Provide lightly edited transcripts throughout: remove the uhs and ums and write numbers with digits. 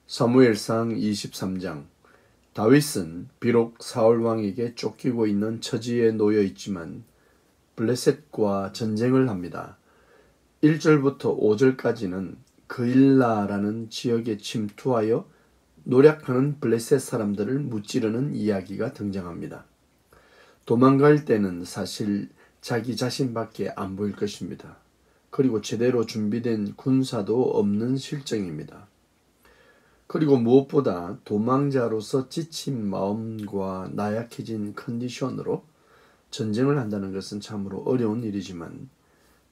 사무엘상 23장. 다윗은 비록 사울 왕에게 쫓기고 있는 처지에 놓여 있지만 블레셋과 전쟁을 합니다. 1절부터 5절까지는 그일라라는 지역에 침투하여 노략하는 블레셋 사람들을 무찌르는 이야기가 등장합니다. 도망갈 때는 사실 자기 자신밖에 안 보일 것입니다. 그리고 제대로 준비된 군사도 없는 실정입니다. 그리고 무엇보다 도망자로서 지친 마음과 나약해진 컨디션으로 전쟁을 한다는 것은 참으로 어려운 일이지만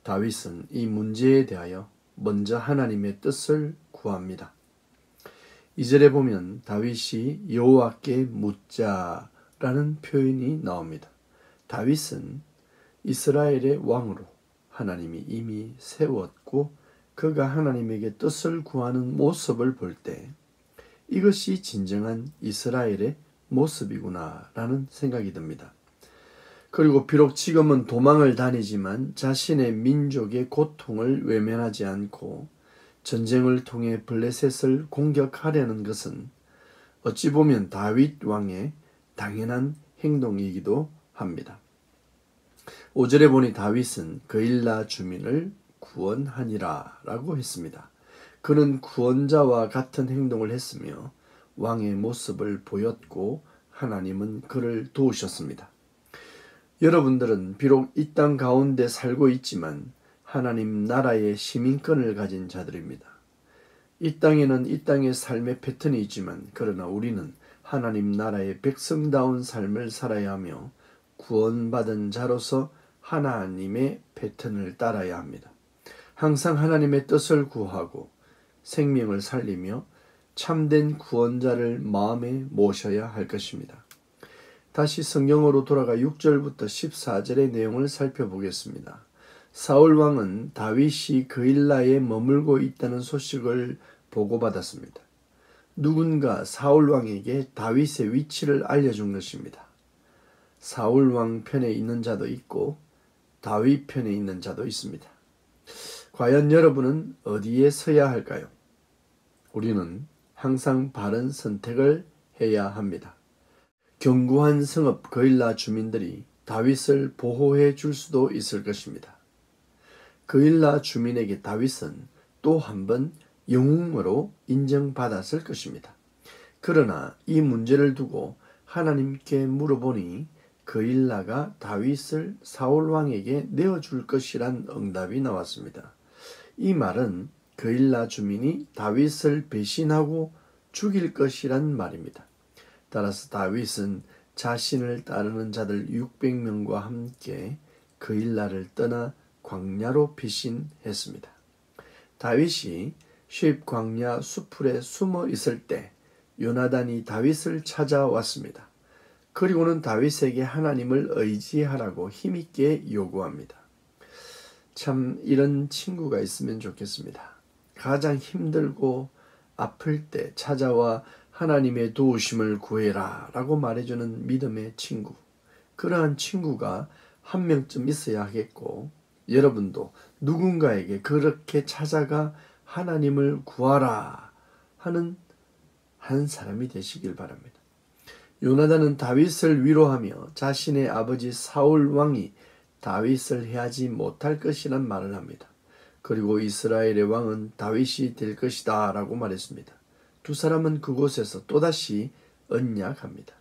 다윗은 이 문제에 대하여 먼저 하나님의 뜻을 구합니다. 2절에 보면 다윗이 여호와께 묻자라는 표현이 나옵니다. 다윗은 이스라엘의 왕으로 하나님이 이미 세웠고 그가 하나님에게 뜻을 구하는 모습을 볼 때 이것이 진정한 이스라엘의 모습이구나 라는 생각이 듭니다. 그리고 비록 지금은 도망을 다니지만 자신의 민족의 고통을 외면하지 않고 전쟁을 통해 블레셋을 공격하려는 것은 어찌 보면 다윗 왕의 당연한 행동이기도 합니다. 5절에 보니 다윗은 그일라 주민을 구원하니라 라고 했습니다. 그는 구원자와 같은 행동을 했으며 왕의 모습을 보였고 하나님은 그를 도우셨습니다. 여러분들은 비록 이 땅 가운데 살고 있지만 하나님 나라의 시민권을 가진 자들입니다. 이 땅에는 이 땅의 삶의 패턴이 있지만 그러나 우리는 하나님 나라의 백성다운 삶을 살아야 하며 구원받은 자로서 하나님의 패턴을 따라야 합니다. 항상 하나님의 뜻을 구하고 생명을 살리며 참된 구원자를 마음에 모셔야 할 것입니다. 다시 성경으로 돌아가 6절부터 14절의 내용을 살펴보겠습니다. 사울 왕은 다윗이 그일라에 머물고 있다는 소식을 보고받았습니다. 누군가 사울 왕에게 다윗의 위치를 알려준 것입니다. 사울 왕 편에 있는 자도 있고 다윗 편에 있는 자도 있습니다. 과연 여러분은 어디에 서야 할까요? 우리는 항상 바른 선택을 해야 합니다. 견고한 성읍 그일라 주민들이 다윗을 보호해 줄 수도 있을 것입니다. 그일라 주민에게 다윗은 또 한 번 영웅으로 인정받았을 것입니다. 그러나 이 문제를 두고 하나님께 물어보니 그일라가 다윗을 사울 왕에게 내어줄 것이란 응답이 나왔습니다. 이 말은 그일라 주민이 다윗을 배신하고 죽일 것이란 말입니다. 따라서 다윗은 자신을 따르는 자들 600명과 함께 그일라를 떠나 광야로 피신했습니다. 다윗이 쉔 광야 수풀에 숨어 있을 때 요나단이 다윗을 찾아왔습니다. 그리고는 다윗에게 하나님을 의지하라고 힘있게 요구합니다. 참 이런 친구가 있으면 좋겠습니다. 가장 힘들고 아플 때 찾아와 하나님의 도우심을 구해라 라고 말해주는 믿음의 친구. 그러한 친구가 한 명쯤 있어야 하겠고 여러분도 누군가에게 그렇게 찾아가 하나님을 구하라 하는 한 사람이 되시길 바랍니다. 요나단은 다윗을 위로하며 자신의 아버지 사울 왕이 다윗을 해하지 못할 것이란 말을 합니다. 그리고 이스라엘의 왕은 다윗이 될 것이다 라고 말했습니다. 두 사람은 그곳에서 또다시 언약합니다.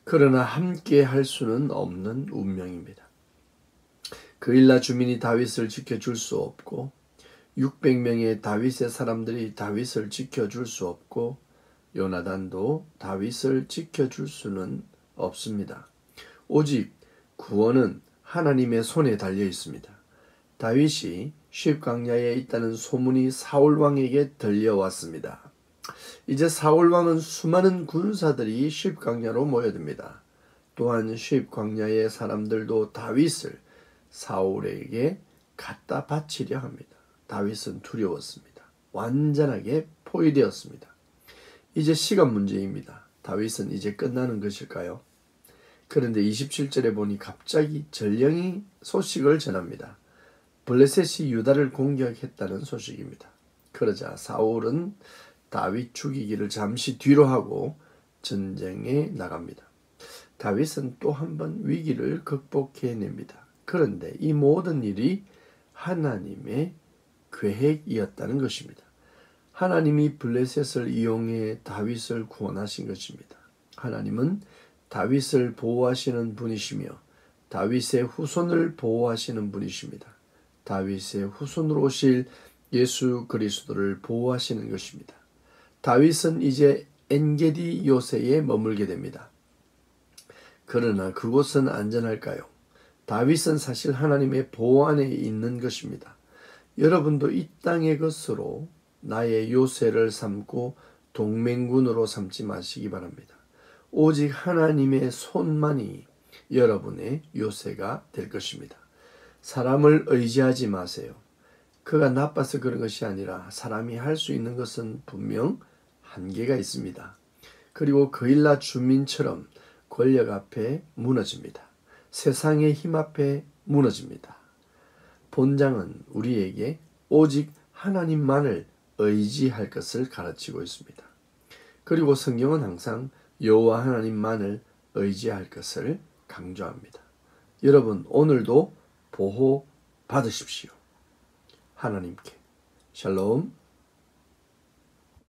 그러나 함께 할 수는 없는 운명입니다. 그일라 주민이 다윗을 지켜줄 수 없고 600명의 다윗의 사람들이 다윗을 지켜줄 수 없고 요나단도 다윗을 지켜줄 수는 없습니다. 오직 구원은 하나님의 손에 달려 있습니다. 다윗이 쉔 광야에 있다는 소문이 사울 왕에게 들려왔습니다. 이제 사울 왕은 수많은 군사들이 쉔 광야로 모여듭니다. 또한 쉔 광야의 사람들도 다윗을 사울에게 갖다 바치려 합니다. 다윗은 두려웠습니다. 완전하게 포위되었습니다. 이제 시간 문제입니다. 다윗은 이제 끝나는 것일까요? 그런데 27절에 보니 갑자기 전령이 소식을 전합니다. 블레셋이 유다를 공격했다는 소식입니다. 그러자 사울은 다윗 죽이기를 잠시 뒤로 하고 전쟁에 나갑니다. 다윗은 또 한 번 위기를 극복해냅니다. 그런데 이 모든 일이 하나님의 계획이었다는 것입니다. 하나님이 블레셋을 이용해 다윗을 구원하신 것입니다. 하나님은 다윗을 보호하시는 분이시며 다윗의 후손을 보호하시는 분이십니다. 다윗의 후손으로 오실 예수 그리스도를 보호하시는 것입니다. 다윗은 이제 엔게디 요새에 머물게 됩니다. 그러나 그곳은 안전할까요? 다윗은 사실 하나님의 보호 안에 있는 것입니다. 여러분도 이 땅의 것으로 나의 요새를 삼고 동맹군으로 삼지 마시기 바랍니다. 오직 하나님의 손만이 여러분의 요새가 될 것입니다. 사람을 의지하지 마세요. 그가 나빠서 그런 것이 아니라 사람이 할 수 있는 것은 분명 한계가 있습니다. 그리고 그일라 주민처럼 권력 앞에 무너집니다. 세상의 힘 앞에 무너집니다. 본장은 우리에게 오직 하나님만을 의지할 것을 가르치고 있습니다. 그리고 성경은 항상 여호와 하나님만을 의지할 것을 강조합니다. 여러분, 오늘도 보호 받으십시오. 하나님께 샬롬.